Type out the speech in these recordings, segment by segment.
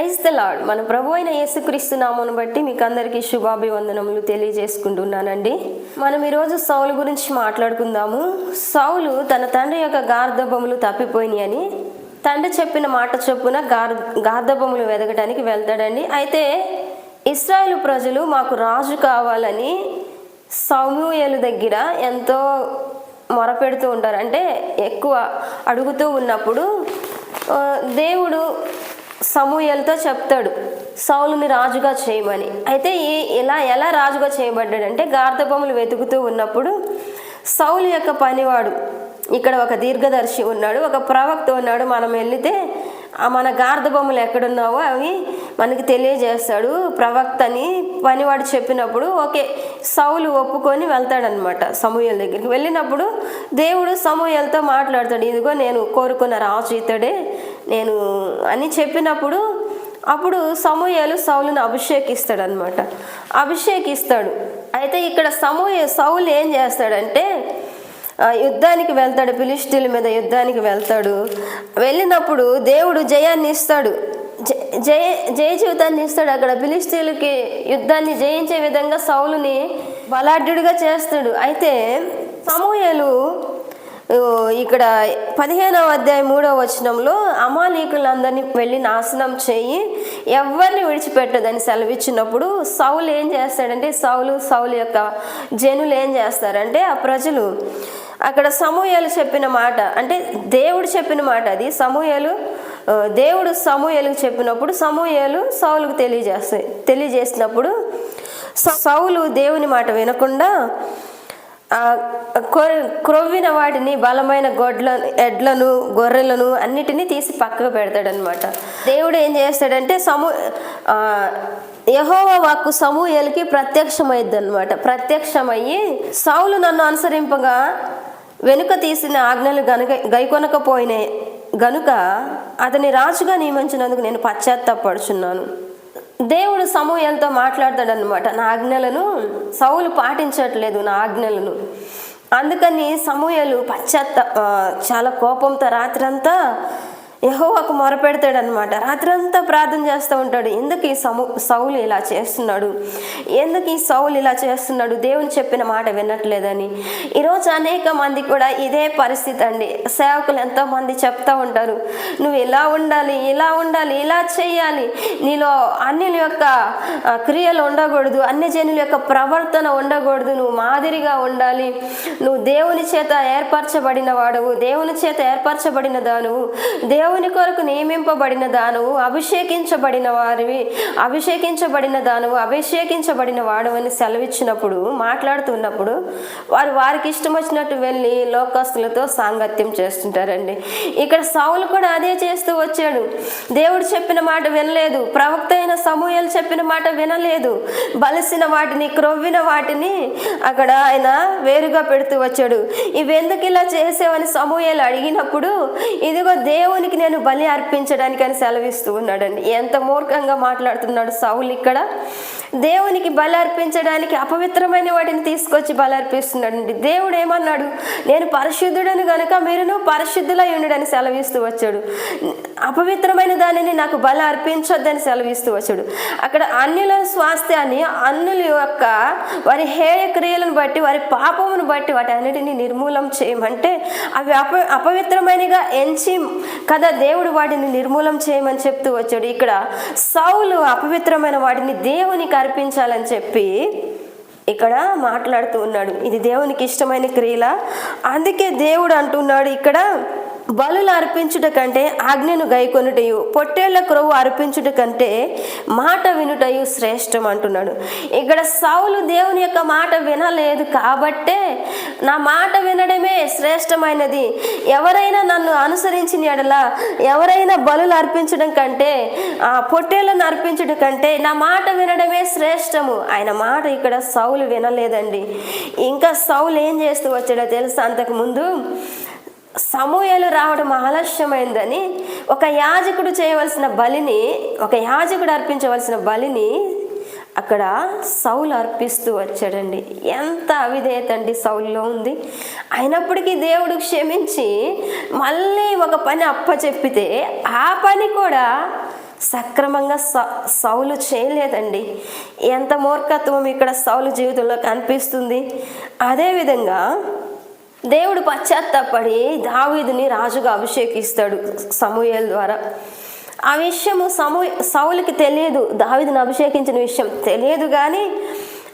Praise the lord. మన ప్రభు అయిన యేసుక్రీస్తు నామమును బట్టి మీకు అందరికీ శుభాభివందనములు తెలియజేసుకుంటున్నానండి. మనం ఈరోజు సౌలు గురించి మాట్లాడుకుందాము. సౌలు తన తండ్రి యొక్క గార్ధబములు తప్పిపోయినాయి అని తండ్రి చెప్పిన మాట చొప్పున గార్ధబములు వెదకడానికి వెళ్తాడండి. అయితే ఇశ్రాయేలు ప్రజలు మాకు రాజు కావాలని సమూయేలు దగ్గర ఎంతో మొరపెడుతూ ఉంటారు. అంటే ఎక్కువ అడుగుతూ ఉన్నప్పుడు దేవుడు సమూయేలుతో చెప్తాడు సౌలుని రాజుగా చేయమని. అయితే ఎలా రాజుగా చేయబడ్డాడంటే గార్ధబములు వెతుకుతూ ఉన్నప్పుడు సౌలు యొక్క పనివాడు, ఇక్కడ ఒక దీర్ఘదర్శి ఉన్నాడు, ఒక ప్రవక్త ఉన్నాడు, మనం వెళితే మన గార్ధబొమ్మలు ఎక్కడున్నావో అవి మనకి తెలియజేస్తాడు ప్రవక్తని పనివాడు చెప్పినప్పుడు ఓకే సౌలు ఒప్పుకొని వెళ్తాడనమాట సమూయేలు దగ్గరికి. వెళ్ళినప్పుడు దేవుడు సమూయేలుతో మాట్లాడతాడు, ఇదిగో నేను కోరుకున్న రాజు ఇతడే నేను అని చెప్పినప్పుడు అప్పుడు సమూయేలు సౌలుని అభిషేకిస్తాడు అనమాట. అభిషేకిస్తాడు. అయితే ఇక్కడ సౌలు ఏం చేస్తాడంటే యుద్ధానికి వెళ్తాడు, ఫిలిష్తీయుల మీద యుద్ధానికి వెళ్తాడు. వెళ్ళినప్పుడు దేవుడు జయాన్ని ఇస్తాడు, జయ జీవితాన్ని ఇస్తాడు. అక్కడ ఫిలిష్తీయులకి యుద్ధాన్ని జయించే విధంగా సౌలుని బలాఢ్యుడిగా చేస్తాడు. అయితే సమూయేలు ఇక్కడ 15వ అధ్యాయం 3వ వచనంలో అమాలేకులందరినీ వెళ్ళి నాశనం చేయి, ఎవరిని విడిచిపెట్టదని సెలవిచ్చినప్పుడు సౌలు ఏం చేస్తాడంటే సౌలు యొక్క జనులు ఏం చేస్తారంటే ఆ ప్రజలు అక్కడ సమూయేలు చెప్పిన మాట, అంటే దేవుడు చెప్పిన మాట అది. దేవుడు సమూయేలుకు చెప్పినప్పుడు సమూయేలు సౌలుకు తెలియజేసినప్పుడు సౌలు దేవుని మాట వినకుండా క్రొవ్విన వాటిని బలమైన ఎడ్లను గొర్రెలను అన్నిటినీ తీసి పక్కకు పెడతాడనమాట. దేవుడు ఏం చేస్తాడంటే యెహోవా వాక్కు సమూయేలుకి ప్రత్యక్షమైద్ది అనమాట. ప్రత్యక్షమయ్యి సౌలు నన్ను అనుసరింపగా వెనుక తీసిన ఆజ్ఞలు గైకొనకపోయినాయి గనుక అతని రాజుగా నియమించినందుకు నేను పశ్చాత్తాపడుచున్నాను. దేవుడు సమూయేలుతో మాట్లాడతాడనమాట. నా ఆజ్ఞలను సౌలు పాటించట్లేదు, నా ఆజ్ఞలను. అందుకని సమూయేలు చాలా కోపంతో రాత్రంతా యెహోవాకు మొరపెడతాడనమాట. రాత్రంతా ప్రార్థన చేస్తూ ఉంటాడు, ఎందుకు ఈ సౌలు ఇలా చేస్తున్నాడు, దేవుని చెప్పిన మాట వినట్లేదని. ఈరోజు అనేక మంది కూడా ఇదే పరిస్థితి అండి. సేవకులు ఎంతోమంది చెప్తా ఉంటారు, నువ్వు ఇలా ఉండాలి, ఇలా చేయాలి, నీలో అన్యుల యొక్క క్రియలు ఉండకూడదు, అన్యజనుల యొక్క ప్రవర్తన ఉండకూడదు, నువ్వు మాదిరిగా ఉండాలి, నువ్వు దేవుని చేత ఏర్పరచబడిన వాడవు, దేవుని చేత ఏర్పరచబడిన దానువు, దేవుని కొరకు నియమింపబడిన దానువు, అభిషేకించబడిన వాడు అని సెలవిచ్చినప్పుడు మాట్లాడుతున్నప్పుడు వారికి ఇష్టం వచ్చినట్టు వెళ్ళి లోకస్తులతో సాంగత్యం చేస్తుంటారండి. ఇక్కడ సౌలు కూడా అదే చేస్తూ వచ్చాడు. దేవుడు చెప్పిన మాట వినలేదు, ప్రవక్త అయిన సమూయేలు చెప్పిన మాట వినలేదు, బలిసిన వాటిని క్రొవ్విన వాటిని అక్కడ ఆయన వేరుగా పెడుతూ వచ్చాడు. ఇవెందుకు ఇలా చేసావని సమూయేలు అడిగినప్పుడు ఇదిగో దేవునికి నేను బలి అర్పించడానికి అని సెలవిస్తూ ఉన్నాడండి. ఎంత మూర్ఖంగా మాట్లాడుతున్నాడు సౌలు ఇక్కడ. దేవునికి బలి అర్పించడానికి అపవిత్రమైన వాటిని తీసుకొచ్చి బలి అర్పిస్తున్నాడండి. దేవుడు ఏమన్నాడు, నేను పరిశుద్ధుడను గనుక మీరును పరిశుద్ధులై ఉండడని సెలవిస్తూ వచ్చాడు. అపవిత్రమైన దానిని నాకు బలి అర్పించొద్దని సెలవిస్తూ వచ్చాడు. అక్కడ అన్యుల స్వాస్థ్యాన్ని, అన్యుల యొక్క వారి హేయ క్రియలను బట్టి, వారి పాపమును బట్టి వాటి అన్నిటినీ నిర్మూలం చేయమంటే అవి అపవిత్రమైనగా ఎంచి కదా దేవుడు వాటిని నిర్మూలం చేయమని చెప్తూ వచ్చాడు. ఇక్కడ సౌలు అపవిత్రమైన వాటిని దేవునికి అర్పించాలని చెప్పి ఇక్కడ మాట్లాడుతూ ఉన్నాడు. ఇది దేవునికి ఇష్టమైన క్రియల. అందుకే దేవుడు అంటున్నాడు ఇక్కడ, బలులు అర్పించుట కంటే ఆజ్ఞను గైకొనుటయు, పొట్టేళ్ల క్రొవ్వు అర్పించుట కంటే మాట వినుటయు శ్రేష్టం అంటున్నాడు. ఇక్కడ సౌలు దేవుని యొక్క మాట వినలేదు కాబట్టే నా మాట వినడమే శ్రేష్టమైనది, ఎవరైనా నన్ను అనుసరించిన ఎడల, ఎవరైనా బలులు అర్పించడం కంటే పొట్టేళ్లను అర్పించడం కంటే నా మాట వినడమే శ్రేష్టము. ఆయన మాట ఇక్కడ సౌలు వినలేదండి. ఇంకా సౌలు ఏం చేస్తూ వచ్చాడో తెలుసా, అంతకు ముందు సమూయేలు రావడం ఆలస్యమైందని ఒక యాజకుడు అర్పించవలసిన బలిని అక్కడ సౌలు అర్పిస్తూ వచ్చాడండి. ఎంత అవిధేయత అండి సౌలులో ఉంది. అయినప్పటికీ దేవుడు క్షమించి మళ్ళీ ఒక పని అప్పచెప్పితే ఆ పని కూడా సక్రమంగా సౌలు చేయలేదండి. ఎంత మూర్ఖత్వం ఇక్కడ సౌలు జీవితంలో కనిపిస్తుంది. అదేవిధంగా దేవుడు పశ్చాత్తాపడి దావీదుని రాజుగా అభిషేకిస్తాడు సమూయేలు ద్వారా. ఆ విషయము సౌలుకి తెలియదు, దావీదుని అభిషేకించిన విషయం తెలియదు. కానీ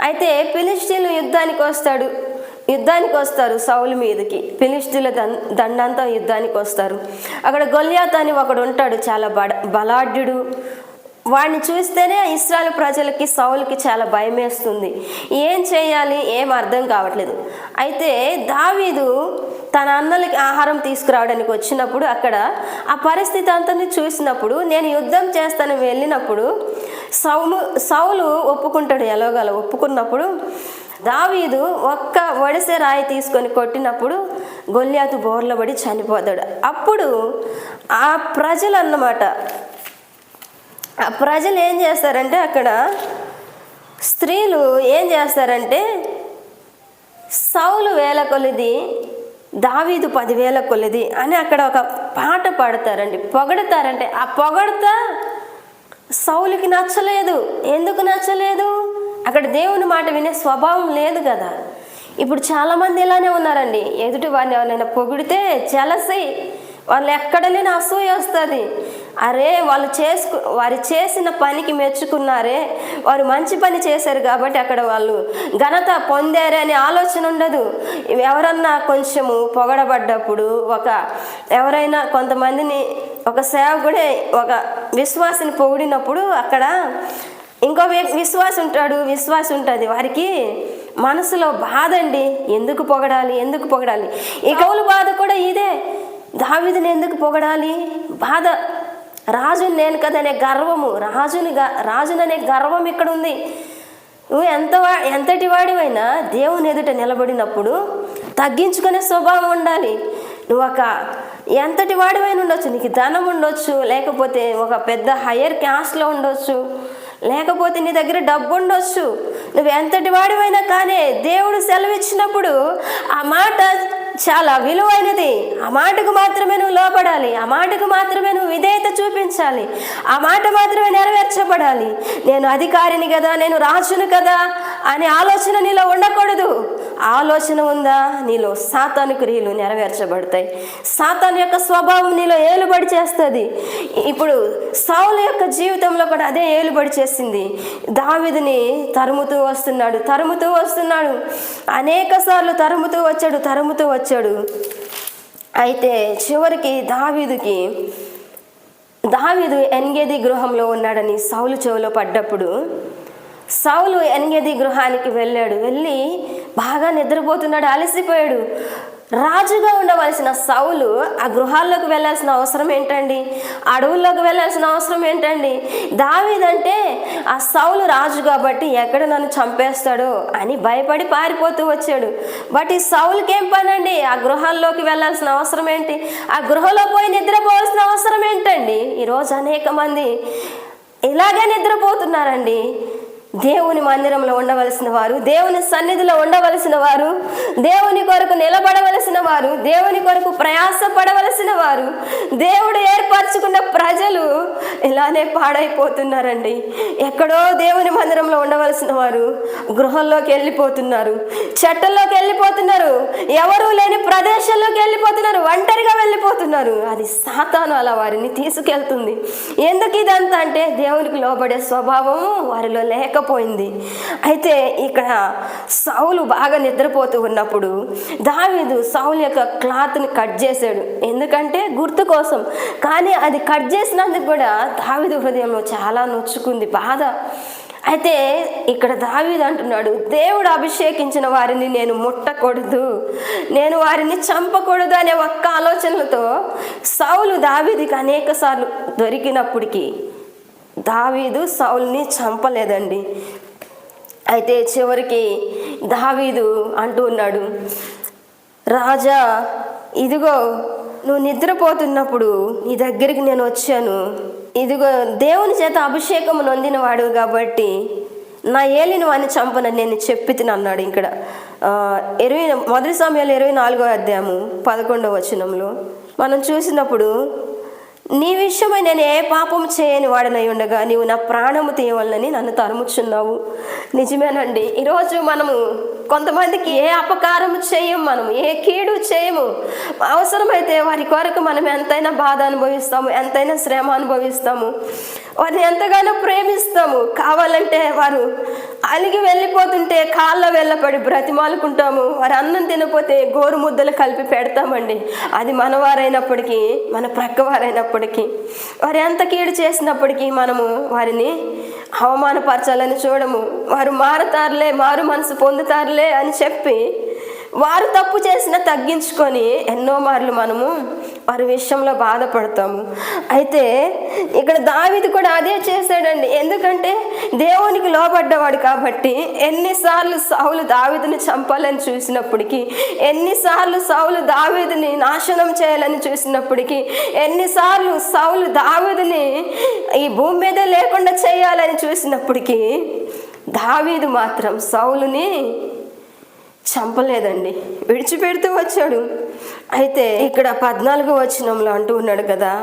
అయితే ఫిలిష్తీయులు యుద్ధానికి వస్తారు సౌలు మీదకి. ఫిలిష్తీయుల దండంతా యుద్ధానికి వస్తారు. అక్కడ గొల్యాతు అని ఒకడు ఉంటాడు, చాలా బలాఢ్యుడు. వాడిని చూస్తేనే ఇశ్రాయేలు ప్రజలకి సౌలుకి చాలా భయం వేస్తుంది. ఏం చేయాలి, ఏం అర్థం కావట్లేదు. అయితే దావీదు తన అన్నలకి ఆహారం తీసుకురావడానికి వచ్చినప్పుడు అక్కడ ఆ పరిస్థితి అంతా చూసినప్పుడు, నేను యుద్ధం చేస్తాను వెళ్ళినప్పుడు సౌలు ఒప్పుకుంటాడు. ఎలాగల ఒప్పుకున్నప్పుడు దావీదు ఒక్క వడిసె రాయి తీసుకొని కొట్టినప్పుడు గొల్యాతు బోర్లబడి చనిపోతాడు. అప్పుడు ఆ ప్రజలు అన్నమాట, ఆ ప్రజలు ఏం చేస్తారంటే, అక్కడ స్త్రీలు ఏం చేస్తారంటే సౌలు 1000 కొలది, దావీదు 10,000 కొలది అని అక్కడ ఒక పాట పాడతారండి, పొగడతారంటే ఆ పొగడతా సౌలుకి నచ్చలేదు. ఎందుకు నచ్చలేదు? అక్కడ దేవుని మాట వినే స్వభావం లేదు కదా. ఇప్పుడు చాలామంది ఇలానే ఉన్నారండి. ఎదుటి వారిని ఎవరైనా పొగిడితే జలసి, వాళ్ళు ఎక్కడ లేని అసూయ వస్తుంది. అరే వారు చేసిన పనికి మెచ్చుకున్నారే, వారు మంచి పని చేశారు కాబట్టి అక్కడ వాళ్ళు ఘనత పొందారే అనే ఆలోచన ఉండదు. ఎవరన్నా కొంచెము పొగడబడ్డప్పుడు, ఎవరైనా కొంతమందిని ఒక సేవకుడే ఒక విశ్వాసిని పొగిడినప్పుడు అక్కడ ఇంకో విశ్వాసం ఉంటుంది, వారికి మనసులో బాధ అండి. ఎందుకు పొగడాలి? ఈ కౌలు బాధ కూడా ఇదే. దావీదుని ఎందుకు పొగడాలి? బాధ. రాజుని నేను కదనే గర్వము, రాజుననే గర్వం ఇక్కడ ఉంది. నువ్వు ఎంతటి వాడివైనా దేవుని ఎదుట నిలబడినప్పుడు తగ్గించుకునే స్వభావం ఉండాలి. నువ్వు ఎంతటి వాడివైనా ఉండొచ్చు, నీకు ధనం ఉండొచ్చు, లేకపోతే ఒక పెద్ద హయ్యర్ క్యాస్ట్లో ఉండొచ్చు, లేకపోతే నీ దగ్గర డబ్బు ఉండొచ్చు. నువ్వు ఎంతటి వాడివైనా కానీ దేవుడు సెలవిచ్చినప్పుడు ఆ మాట చాలా విలువైనది. ఆ మాటకు మాత్రమే నువ్వు లోపడాలి, ఆ మాటకు మాత్రమే నువ్వు విధేయత చూపించాలి, ఆ మాట మాత్రమే నెరవేర్చబడాలి. నేను అధికారిని కదా, నేను రాజును కదా అనే ఆలోచన నీలో ఉండకూడదు. ఆలోచన ఉందా, నీలో సాతాను క్రియలు నెరవేర్చబడతాయి. సాతాను యొక్క స్వభావం నీలో ఏలుబడి చేస్తుంది. ఇప్పుడు సౌలు యొక్క జీవితంలో కూడా అదే ఏలుబడి చేసింది. దావీదుని తరుముతూ వస్తున్నాడు, అనేక సార్లు తరుముతూ వచ్చాడు. అయితే చివరికి దావీదు ఎన్గేది గృహంలో ఉన్నాడని సౌలు చెవిలో పడ్డప్పుడు సౌలు ఎన్గేది గృహానికి వెళ్ళి బాగా నిద్రపోతున్నాడు, అలసిపోయాడు. రాజుగా ఉండవలసిన సౌలు ఆ గృహాల్లోకి వెళ్ళాల్సిన అవసరం ఏంటండి? అడవుల్లోకి వెళ్ళాల్సిన అవసరం ఏంటండి? దావీదంటే ఆ సౌలు రాజు కాబట్టి ఎక్కడ నన్ను చంపేస్తాడో అని భయపడి పారిపోతూ వచ్చాడు. బట్ ఈ సౌలుకి ఏం పనండి? ఆ గృహాల్లోకి వెళ్ళాల్సిన అవసరం ఏంటి? ఆ గృహంలో పోయి నిద్రపోవాల్సిన అవసరం ఏంటండి? ఈరోజు అనేక మంది ఇలాగే నిద్రపోతున్నారండి. దేవుని మందిరంలో ఉండవలసిన వారు, దేవుని సన్నిధిలో ఉండవలసిన వారు, దేవుని కొరకు నిలబడవలసిన వారు, దేవుని కొరకు ప్రయాసపడవలసిన వారు, దేవుడు ఏర్పరచుకున్న ప్రజలు ఇలానే పాడైపోతున్నారండి. ఎక్కడో దేవుని మందిరంలో ఉండవలసిన వారు గృహంలోకి వెళ్ళిపోతున్నారు, చెట్టల్లోకి వెళ్ళిపోతున్నారు, ఎవరూ లేని ప్రదేశంలోకి వెళ్ళిపోతున్నారు, ఒంటరిగా వెళ్ళిపోతున్నారు. అది సాతాను అలా వారిని తీసుకెళ్తుంది. ఎందుకు ఇదంతా అంటే దేవునికి లోబడే స్వభావం వారిలో లేకపోయింది. అయితే ఇక్కడ సౌలు బాగా నిద్రపోతూ ఉన్నప్పుడు దావీదు సౌలు యొక్క క్లాత్ని కట్ చేశాడు, ఎందుకంటే గుర్తు కోసం. కానీ అది కట్ చేసినందుకు కూడా దావీదు హృదయంలో చాలా నొచ్చుకుంది, బాధ. అయితే ఇక్కడ దావీదు అంటున్నాడు, దేవుడు అభిషేకించిన వారిని నేను ముట్టకూడదు, నేను వారిని చంపకూడదు అనే ఒక్క ఆలోచనలతో సౌలు దావీదుకి అనేక సార్లు దొరికినప్పటికీ దావీదు సౌలుని చంపలేదండి. అయితే చివరికి దావీదు అంటూ ఉన్నాడు, రాజా ఇదిగో నువ్వు నిద్రపోతున్నప్పుడు నీ దగ్గరికి నేను వచ్చాను, ఇదిగో దేవుని చేత అభిషేకము నొందినవాడు కాబట్టి నా ఏలిని వాడిని చంపనని నేను చెప్పి అన్నాడు. ఇక్కడ 1 సమూయేలు 24వ అధ్యాయము 11వ వచనంలో మనం చూసినప్పుడు నీ విషయమై నేను ఏ పాపం చేయని వాడనై ఉండగా నీవు నా ప్రాణము తీయవలనని నన్ను తరుముచున్నావు. నిజమేనండి, ఈరోజు మనము కొంతమందికి ఏ అపకారము చేయము, మనం ఏ కీడు చేయము. అవసరమైతే వారి కొరకు మనం ఎంతైనా బాధ అనుభవిస్తాము, ఎంతైనా శ్రమ అనుభవిస్తాము, వారిని ఎంతగానో ప్రేమిస్తాము. కావాలంటే వారు అలిగి వెళ్ళిపోతుంటే కాళ్ళ వెళ్ళపడి బ్రతిమాలుకుంటాము. వారు అన్నం తినపోతే గోరు ముద్దలు కలిపి పెడతామండి. అది మనవారైనప్పటికీ, మన ప్రక్కవారైనప్పటికీ, వారు ఎంత కీడు చేసినప్పటికీ మనము వారిని అవమానపరచాలని చూడము. వారు మారుతారులే, మారు మనసు పొందుతారులే అని చెప్పి వారు తప్పు చేసినా తగ్గించుకొని ఎన్నో మార్లు మనము వారి విషయంలో బాధపడతాము. అయితే ఇక్కడ దావీదు కూడా అదే చేశాడండి. ఎందుకంటే దేవునికి లోబడ్డవాడు కాబట్టి ఎన్నిసార్లు సౌలు దావీదుని చంపాలని చూసినప్పటికీ, ఎన్నిసార్లు సౌలు దావీదుని నాశనం చేయాలని చూసినప్పటికీ, ఎన్నిసార్లు సౌలు దావీదుని ఈ భూమి మీద లేకుండా చేయాలని చూసినప్పటికీ దావీదు మాత్రం సౌలుని చంపలేదండి, విడిచిపెడుతూ వచ్చాడు. అయితే ఇక్కడ 14వ వచనంలో అంటూ ఉన్నాడు కదా,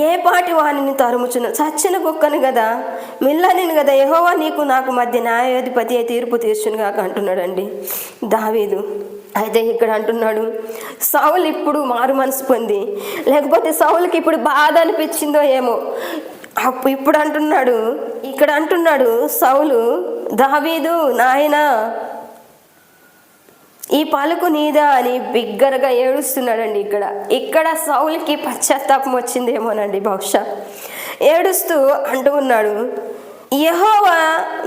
ఏ పాటి వాణిని తరుముచున్న చచ్చిన కుక్కను కదా, మిల్లనిను కదా, యెహోవా నీకు నాకు మధ్య న్యాయాధిపతి అయి తీర్పు తీర్చునుగాక అంటున్నాడండి దావీదు. అయితే ఇక్కడ అంటున్నాడు, సౌలు ఇప్పుడు మారు మనసు పొంది, లేకపోతే సౌలుకి ఇప్పుడు బాధ అనిపించిందో ఏమో, ఇప్పుడు అంటున్నాడు, ఇక్కడ అంటున్నాడు సౌలు, దావీదు నాయనా ఈ పలుకు నీదా అని బిగ్గరగా ఏడుస్తున్నాడండి. ఇక్కడ సౌలుకి పశ్చాత్తాపం వచ్చిందేమోనండి బహుశా. ఏడుస్తూ అంటూ ఉన్నాడు, యెహోవా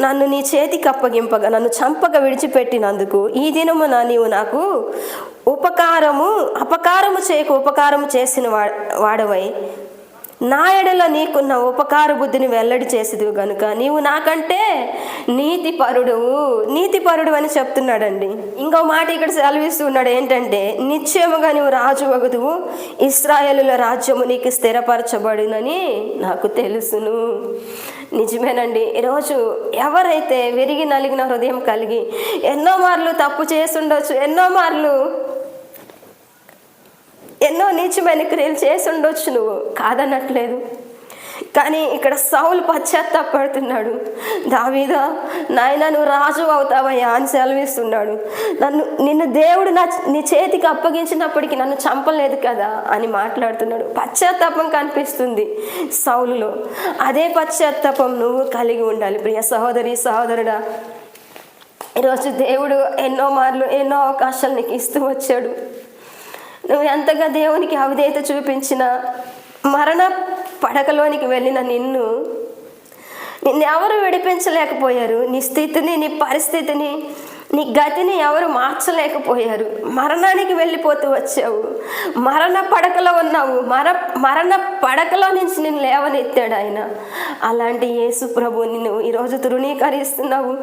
నన్ను నీ చేతికి అప్పగింపగా నన్ను చంపక విడిచిపెట్టినందుకు ఈ దినమున నీవు నాకు అపకారము చేయకు ఉపకారము చేసిన వాడవై నా ఎడల నీకున్న ఉపకార బుద్ధిని వెల్లడి చేసేదివి గనుక నీవు నాకంటే నీతిపరుడు అని చెప్తున్నాడండి. ఇంకో మాట ఇక్కడ సెలవిస్తున్నాడు ఏంటంటే, నిశ్చయముగా నీవు రాజు వగుదువు, ఇశ్రాయేలుల రాజ్యము నీకు స్థిరపరచబడినని నాకు తెలుసును. నిజమేనండి, ఈరోజు ఎవరైతే విరిగి నలిగిన హృదయం కలిగి ఎన్నో మార్లు తప్పు చేస్తుండొచ్చు, ఎన్నో నీచమైన క్రియలు చేసి ఉండొచ్చు, నువ్వు కాదనట్లేదు. కానీ ఇక్కడ సౌలు పశ్చాత్తాపడుతున్నాడు, దావీదా నాయన నువ్వు రాజు అవుతావయ్యా అని సెలవిస్తున్నాడు. నిన్ను దేవుడు నీ చేతికి అప్పగించినప్పటికీ నన్ను చంపలేదు కదా అని మాట్లాడుతున్నాడు. పశ్చాత్తాపం కనిపిస్తుంది సౌలులో. అదే పశ్చాత్తాపం నువ్వు కలిగి ఉండాలి ప్రియ సహోదరి సహోదరుడా. ఈరోజు దేవుడు ఎన్నో మార్లు ఎన్నో అవకాశాలు నీకు ఇస్తూ వచ్చాడు. నువ్వు ఎంతగా దేవునికి అవిధేయత చూపించినా, మరణ పడకలోనికి వెళ్ళిన నిన్ను ఎవరు విడిపించలేకపోయారు. నీ స్థితిని, నీ పరిస్థితిని, నీ గతిని ఎవరు మార్చలేకపోయారు. మరణానికి వెళ్ళిపోతూ వచ్చావు, మరణ పడకలో ఉన్నావు, మరణ పడకలో నుంచి నిన్ను లేవనెత్తాడు ఆయన. అలాంటి యేసు ప్రభుని నువ్వు ఈరోజు తృణీకరిస్తున్నావు.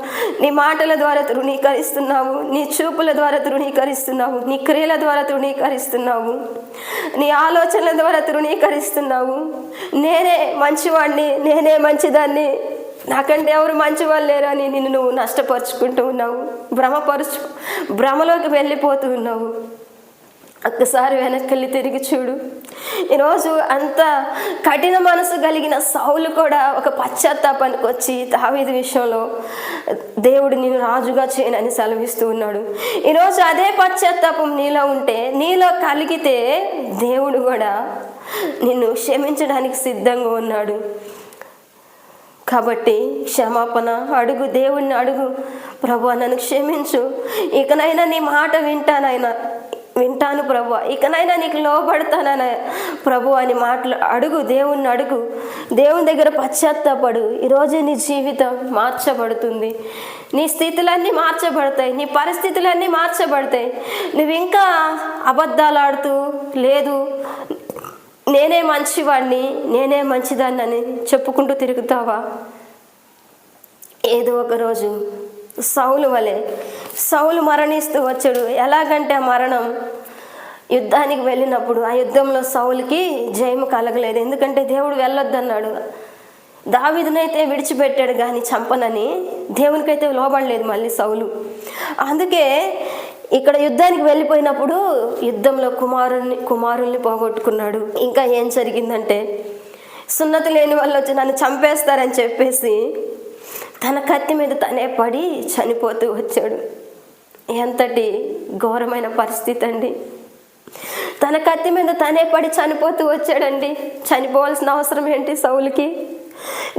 నీ మాటల ద్వారా తృణీకరిస్తున్నావు, నీ చూపుల ద్వారా తృణీకరిస్తున్నావు, నీ క్రియల ద్వారా తృణీకరిస్తున్నావు, నీ ఆలోచనల ద్వారా తృణీకరిస్తున్నావు. నేనే మంచివాడిని, నేనే మంచిదాన్ని, నాకంటే ఎవరు మంచి వాళ్ళు లేరని నిన్ను నువ్వు నష్టపరుచుకుంటూ ఉన్నావు, భ్రమలోకి వెళ్ళిపోతూ ఉన్నావు. ఒక్కసారి వెనక్కి తిరిగి చూడు. ఈరోజు అంత కఠిన మనసు కలిగిన సౌలు కూడా ఒక పశ్చాత్తాపానికి వచ్చి దావీదు విషయంలో దేవుడు నిన్ను రాజుగా చేయనని సెలవిస్తూ ఉన్నాడు. ఈరోజు అదే పశ్చాత్తాపం నీలో ఉంటే, నీలో కలిగితే దేవుడు కూడా నిన్ను క్షమించడానికి సిద్ధంగా ఉన్నాడు. కాబట్టి క్షమాపణ అడుగు, దేవుణ్ణి అడుగు, ప్రభువా నన్ను క్షమించు, ఇకనైనా నీ మాట వింటాను ప్రభువా, ఇకనైనా నీకు లోబడతానన్న ప్రభు అని అడుగు, దేవుణ్ణి అడుగు, దేవుని దగ్గర పశ్చాత్తాపడు. ఈరోజే నీ జీవితం మార్చబడుతుంది, నీ స్థితులన్నీ మార్చబడతాయి, నీ పరిస్థితులన్నీ మార్చబడతాయి. నువ్వు ఇంకా అబద్ధాలు ఆడుతూ లేదు, నేనే మంచివాడిని, నేనే మంచిదాన్ని అని చెప్పుకుంటూ తిరుగుతావా? ఏదో ఒకరోజు సౌలు వలె సౌలు మరణిస్తూ వచ్చాడు. ఎలాగంటే ఆ మరణం యుద్ధానికి వెళ్ళినప్పుడు ఆ యుద్ధంలో సౌలుకి జయము కలగలేదు. ఎందుకంటే దేవుడు వెళ్ళొద్దన్నాడు. దావీదునైతే విడిచిపెట్టాడు కానీ చంపనని, దేవునికైతే లోబడలేదు మళ్ళీ సౌలు. అందుకే ఇక్కడ యుద్ధానికి వెళ్ళిపోయినప్పుడు యుద్ధంలో కుమారుల్ని పోగొట్టుకున్నాడు. ఇంకా ఏం జరిగిందంటే, సున్నతి లేని వాళ్ళు వచ్చి నన్ను చంపేస్తారని చెప్పేసి తన కత్తి మీద తనే పడి చనిపోతూ వచ్చాడు. ఎంతటి ఘోరమైన పరిస్థితి అండి. తన కత్తి మీద తనే పడి చనిపోతూ వచ్చాడండి. చనిపోవాల్సిన అవసరం ఏంటి సౌలుకి?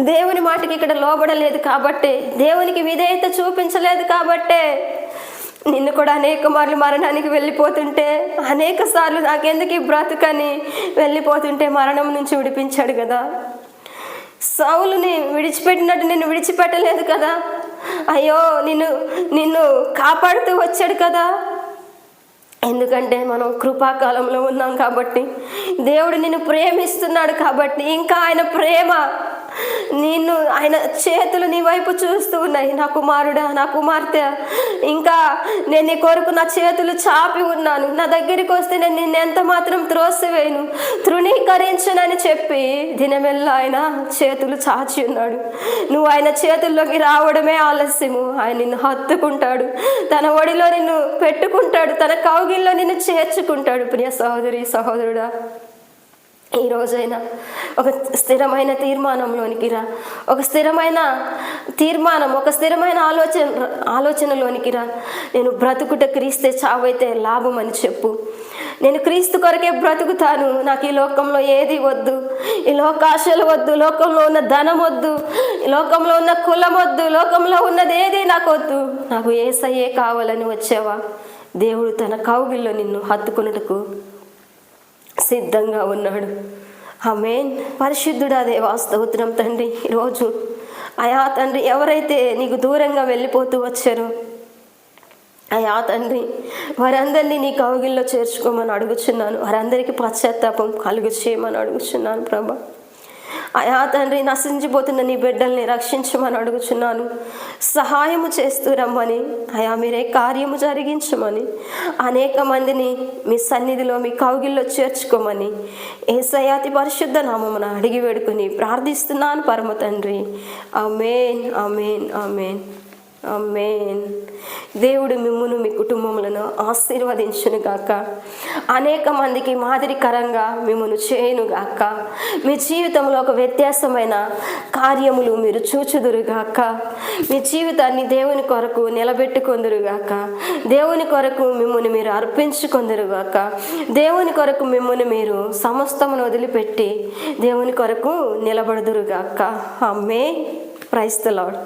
దేవుని మాటకి ఇక్కడ లోబడలేదు కాబట్టే, దేవునికి విధేయత చూపించలేదు కాబట్టే నిన్ను కూడా అనేక మార్లు మరణానికి వెళ్ళిపోతుంటే, అనేక సార్లు నాకెందుకు ఈ బ్రతుకని వెళ్ళిపోతుంటే మరణం నుంచి విడిపించాడు కదా. సౌలుని విడిచిపెట్టినట్టు నిన్ను విడిచిపెట్టలేదు కదా. అయ్యో నిన్ను కాపాడుతూ వచ్చాడు కదా. ఎందుకంటే మనం కృపాకాలంలో ఉన్నాం కాబట్టి, దేవుడు నిన్ను ప్రేమిస్తున్నాడు కాబట్టి, ఇంకా ఆయన ప్రేమ ఆయన చేతులు నీ వైపు చూస్తూ ఉన్నాయి. నా కుమారుడా, నా కుమార్తె, ఇంకా నేను నీ కొరకు నా చేతులు చాపి ఉన్నాను. నా దగ్గరికి వస్తే నేను నిన్ను ఎంత మాత్రం త్రోసివేయను, తృణీకరించనని చెప్పి దినమెల్లా ఆయన చేతులు చాచి ఉన్నాడు. నువ్వు ఆయన చేతుల్లోకి రావడమే ఆలస్యము. ఆయన నిన్ను హత్తుకుంటాడు, తన ఒడిలో నిన్ను పెట్టుకుంటాడు, తన కౌగిల్లో నిన్ను చేర్చుకుంటాడు. ప్రియ సహోదరి, సహోదరుడా, ఈ రోజైనా ఒక స్థిరమైన తీర్మానంలోనికి రా. ఒక స్థిరమైన తీర్మానం, ఒక స్థిరమైన ఆలోచనలోనికి రా. నేను బ్రతుకుట క్రీస్తే, చావైతే లాభం అని చెప్పు. నేను క్రీస్తు కొరకే బ్రతుకుతాను. నాకు ఈ లోకంలో ఏది వద్దు, ఈ లోకాశలు వద్దు, లోకంలో ఉన్న ధనం వద్దు, ఈ లోకంలో ఉన్న కులం వద్దు, లోకంలో ఉన్నది ఏది నాకు వద్దు, నాకు యేసయ్యే కావాలని వచ్చావా? దేవుడు తన కౌగిల్లో నిన్ను హత్తుకున్నట్టుకు సిద్ధంగా ఉన్నాడు. ఆమేన్. పరిశుద్ధుడా దేవా, స్తోత్రం తండ్రి. ఈరోజు అయా తండ్రి, ఎవరైతే నీకు దూరంగా వెళ్ళిపోతూ వచ్చారో అయా తండ్రి, వారందరినీ నీ కౌగిల్లో చేర్చుకోమని అడుగుచున్నాను. వారందరికీ పశ్చాత్తాపం కలుగు చేయమని అడుగుచున్నాను ప్రభా. అయా తండ్రి, నశించిపోతున్న నీ బిడ్డల్ని రక్షించమని అడుగుచున్నాను. సహాయము చేస్తూ రమ్మని, అయా మీరే కార్యము జరిగించమని, అనేక మందిని మీ సన్నిధిలో, మీ కౌగిల్లో చేర్చుకోమని యేసయ్య అతి పరిశుద్ధ నామమున అడిగి వేడుకొని ప్రార్థిస్తున్నాను పరమ తండ్రి. ఆమేన్, ఆమేన్, ఆమేన్, ఆమేన్. దేవుడు మిమ్మును, మీ కుటుంబములను ఆశీర్వదించును గాక. అనేక మందికి మాదిరికరంగా మిమ్మును చేయును గాక. మీ జీవితంలో ఒక వ్యత్యాసమైన కార్యములు మీరు చూచుదురుగాక. మీ జీవితాన్ని దేవుని కొరకు నిలబెట్టుకొందురుగాక. దేవుని కొరకు మిమ్మును మీరు అర్పించుకొందురుగాక. దేవుని కొరకు మిమ్మును మీరు సమస్తమును వదిలిపెట్టి దేవుని కొరకు నిలబడుదురుగాక. ఆమేన్. Praise the lord.